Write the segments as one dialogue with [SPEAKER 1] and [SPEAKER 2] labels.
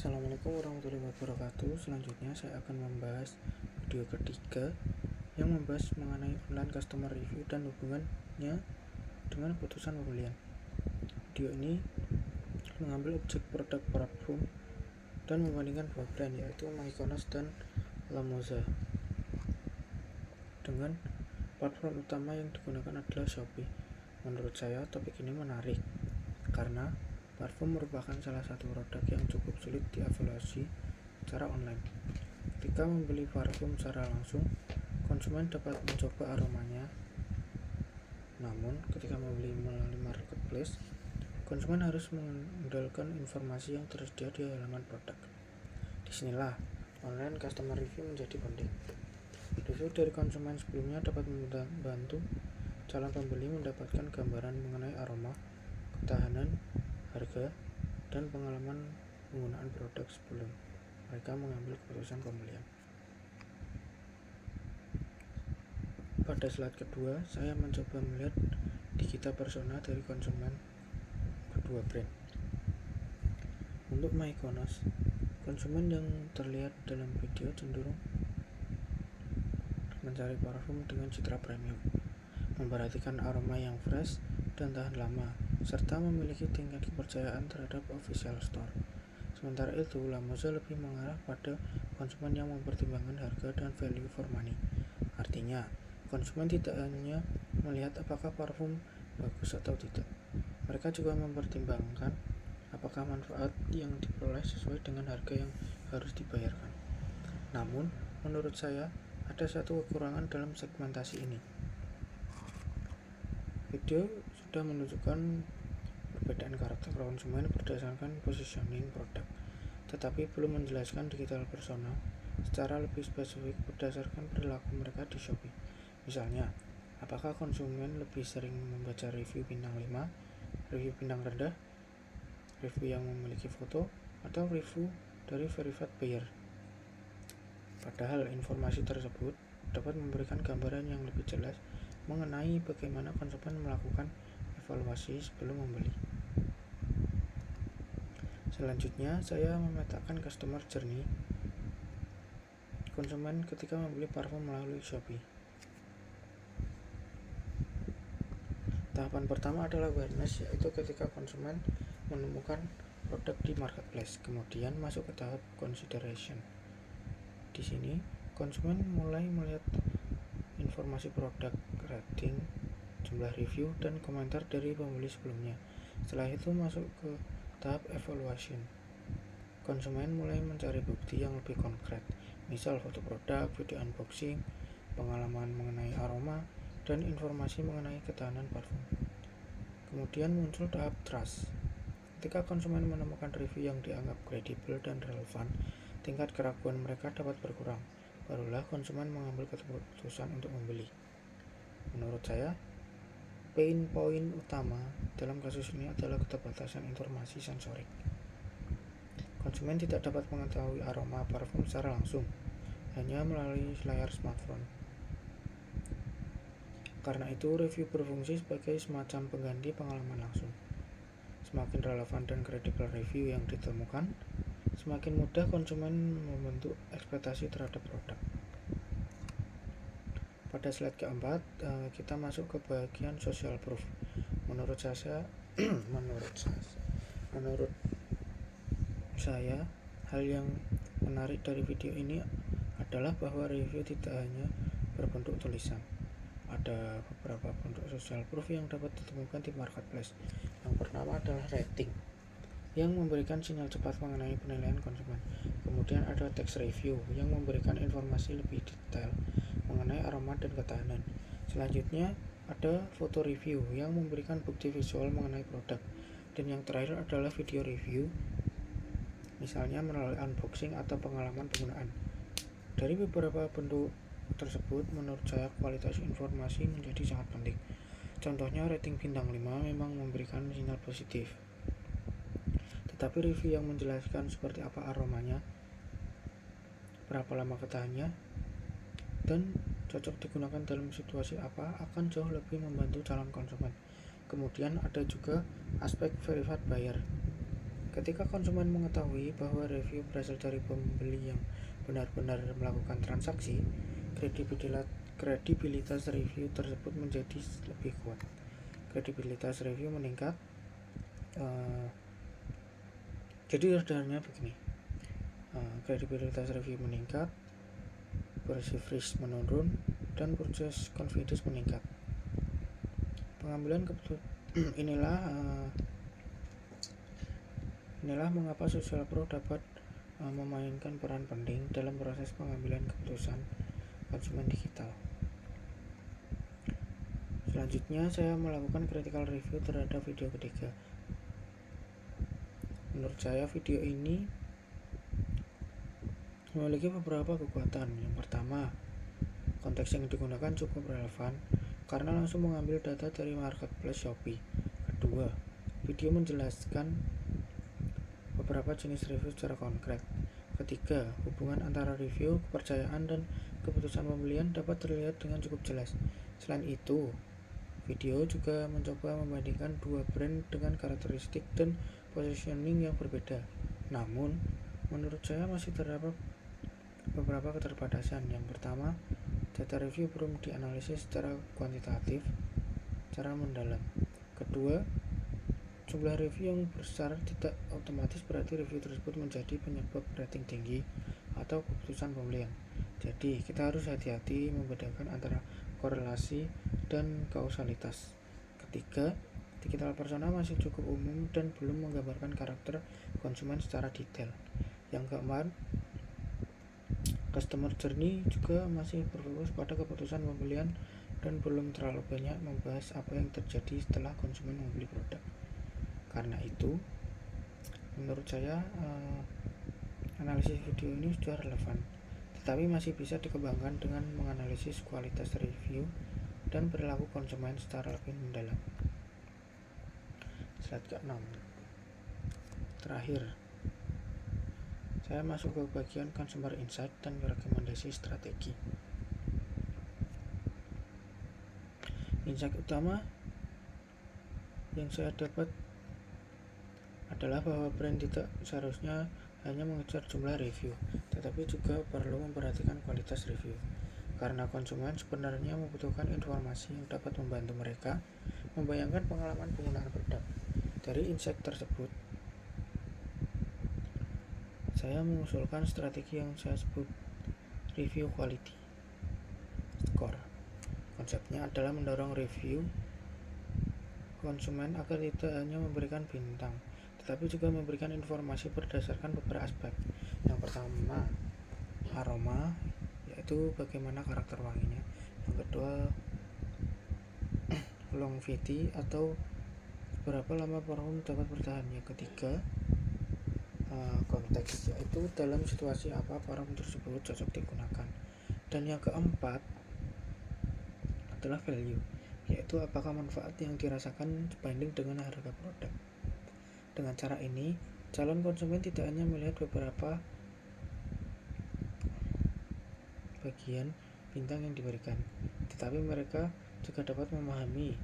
[SPEAKER 1] Assalamualaikum warahmatullahi wabarakatuh. Selanjutnya saya akan membahas video ketiga yang membahas mengenai online customer review dan hubungannya dengan putusan pembelian. Video ini mengambil objek produk parfum dan membandingkan dua brand, yaitu Mykonos dan Lamoza. Dengan platform utama yang digunakan adalah Shopee. Menurut saya topik ini menarik karena parfum merupakan salah satu produk yang cukup sulit dievaluasi secara online. Ketika membeli parfum secara langsung, konsumen dapat mencoba aromanya. Namun, ketika membeli melalui marketplace, konsumen harus mengandalkan informasi yang tersedia di halaman produk. Disinilah online customer review menjadi penting. Review dari konsumen sebelumnya dapat membantu calon pembeli mendapatkan gambaran mengenai aroma, ketahanan, harga, dan pengalaman penggunaan produk sebelum mereka mengambil keputusan pembelian. Pada slide kedua, saya mencoba melihat digital persona dari konsumen kedua brand. Untuk Mykonos, konsumen yang terlihat dalam video cenderung mencari parfum dengan citra premium, memperhatikan aroma yang fresh dan tahan lama, serta memiliki tingkat kepercayaan terhadap official store. Sementara itu, Lamoza lebih mengarah pada konsumen yang mempertimbangkan harga dan value for money. Artinya, konsumen tidak hanya melihat apakah parfum bagus atau tidak, mereka juga mempertimbangkan apakah manfaat yang diperoleh sesuai dengan harga yang harus dibayarkan. Namun, menurut saya, ada satu kekurangan dalam segmentasi ini. Video sudah menunjukkan perbedaan karakter konsumen berdasarkan positioning produk, tetapi belum menjelaskan digital persona secara lebih spesifik berdasarkan perilaku mereka di Shopee. Misalnya, apakah konsumen lebih sering membaca review bintang 5, review bintang rendah, review yang memiliki foto, atau review dari verified buyer. Padahal informasi tersebut dapat memberikan gambaran yang lebih jelas mengenai bagaimana konsumen melakukan evaluasi sebelum membeli. Selanjutnya, saya memetakan customer journey konsumen ketika membeli parfum melalui Shopee. Tahapan pertama adalah awareness, yaitu ketika konsumen menemukan produk di marketplace, kemudian masuk ke tahap consideration. Di sini, konsumen mulai melihat informasi produk, rating, jumlah review, dan komentar dari pembeli sebelumnya. Setelah itu masuk ke tahap evaluation. Konsumen mulai mencari bukti yang lebih konkret, misal foto produk, video unboxing, pengalaman mengenai aroma, dan informasi mengenai ketahanan parfum. Kemudian muncul tahap trust. Ketika konsumen menemukan review yang dianggap kredibel dan relevan, tingkat keraguan mereka dapat berkurang. Barulah konsumen mengambil keputusan untuk membeli. Menurut saya, pain point utama dalam kasus ini adalah keterbatasan informasi sensorik. Konsumen tidak dapat mengetahui aroma parfum secara langsung, hanya melalui layar smartphone. Karena itu, review berfungsi sebagai semacam pengganti pengalaman langsung. Semakin relevan dan kredibel review yang ditemukan, semakin mudah konsumen membentuk ekspektasi terhadap produk. Pada slide keempat, kita masuk ke bagian social proof. Menurut saya, hal yang menarik dari video ini adalah bahwa review tidak hanya berbentuk tulisan. Ada beberapa bentuk social proof yang dapat ditemukan di marketplace. Yang pertama adalah rating, yang memberikan sinyal cepat mengenai penilaian konsumen. Kemudian ada text review yang memberikan informasi lebih detail mengenai aroma dan ketahanan. Selanjutnya ada foto review yang memberikan bukti visual mengenai produk. Dan yang terakhir adalah video review, misalnya melalui unboxing atau pengalaman penggunaan. Dari beberapa bentuk tersebut, menurut saya kualitas informasi menjadi sangat penting. Contohnya, rating bintang 5 memang memberikan sinyal positif, tetapi review yang menjelaskan seperti apa aromanya, berapa lama ketahannya, dan cocok digunakan dalam situasi apa akan jauh lebih membantu calon konsumen. Kemudian ada juga aspek verified buyer. Ketika konsumen mengetahui bahwa review berasal dari pembeli yang benar-benar melakukan transaksi, kredibilitas review tersebut menjadi lebih kuat. Kredibilitas review meningkat. Jadi sederhananya begini, kredibilitas review meningkat, perceived risk menurun, dan purchase confidence meningkat. Pengambilan keputusan inilah mengapa social proof dapat memainkan peran penting dalam proses pengambilan keputusan konsumen digital. Selanjutnya, saya melakukan critical review terhadap video ketiga. Menurut saya, video ini memiliki beberapa kekuatan. Yang pertama, konteks yang digunakan cukup relevan karena langsung mengambil data dari marketplace Shopee. Kedua, video menjelaskan beberapa jenis review secara konkret. Ketiga, hubungan antara review, kepercayaan, dan keputusan pembelian dapat terlihat dengan cukup jelas. Selain itu, video juga mencoba membandingkan dua brand dengan karakteristik dan positioning yang berbeda. Namun, menurut saya masih terdapat beberapa keterbatasan. Yang pertama, data review belum dianalisis secara kuantitatif, secara mendalam. Kedua, jumlah review yang besar tidak otomatis berarti review tersebut menjadi penyebab rating tinggi atau keputusan pembelian. Jadi, kita harus hati-hati membedakan antara korelasi dan kausalitas. Ketiga, digital persona masih cukup umum dan belum menggambarkan karakter konsumen secara detail. Yang keempat, customer journey juga masih berfokus pada keputusan pembelian dan belum terlalu banyak membahas apa yang terjadi setelah konsumen membeli produk. Karena itu, menurut saya analisis video ini sudah relevan, tetapi masih bisa dikembangkan dengan menganalisis kualitas review dan perilaku konsumen secara lebih mendalam. Slide ke-6. Terakhir, saya masuk ke bagian consumer insight dan rekomendasi strategi. Insight utama yang saya dapat adalah bahwa brand tidak seharusnya hanya mengejar jumlah review, tetapi juga perlu memperhatikan kualitas review. Karena konsumen sebenarnya membutuhkan informasi yang dapat membantu mereka membayangkan pengalaman penggunaan produk. Dari insight tersebut, saya mengusulkan strategi yang saya sebut review quality score. Konsepnya adalah mendorong review konsumen agar tidak hanya memberikan bintang, tetapi juga memberikan informasi berdasarkan beberapa aspek. Yang pertama, aroma, yaitu bagaimana karakter wanginya. Yang kedua, longevity atau berapa lama parfum dapat bertahan. Yang ketiga, konteks, yaitu dalam situasi apa parfum tersebut cocok digunakan. Dan yang keempat adalah value, yaitu apakah manfaat yang dirasakan sebanding dengan harga produk. Dengan cara ini, calon konsumen tidak hanya melihat beberapa bagian bintang yang diberikan, tetapi mereka juga dapat memahami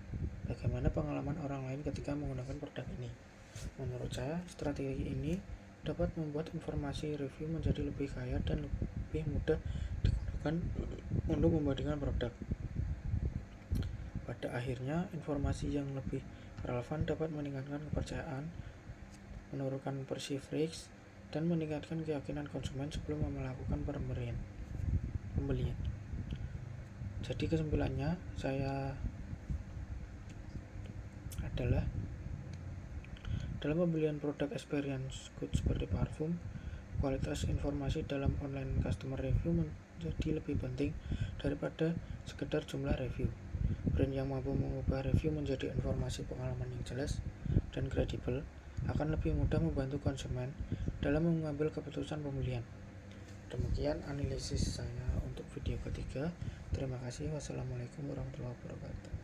[SPEAKER 1] bagaimana pengalaman orang lain ketika menggunakan produk ini. Menurut saya, strategi ini dapat membuat informasi review menjadi lebih kaya dan lebih mudah digunakan untuk membandingkan produk. Pada akhirnya, informasi yang lebih relevan dapat meningkatkan kepercayaan, menurunkan perceived risk, dan meningkatkan keyakinan konsumen sebelum melakukan pembelian. Jadi kesimpulannya saya adalah dalam pembelian produk experience goods seperti parfum, kualitas informasi dalam online customer review menjadi lebih penting daripada sekedar jumlah review. Brand yang mampu mengubah review menjadi informasi pengalaman yang jelas dan kredibel akan lebih mudah membantu konsumen dalam mengambil keputusan pembelian. Demikian analisis saya untuk video ketiga. Terima kasih. Wassalamualaikum warahmatullahi wabarakatuh.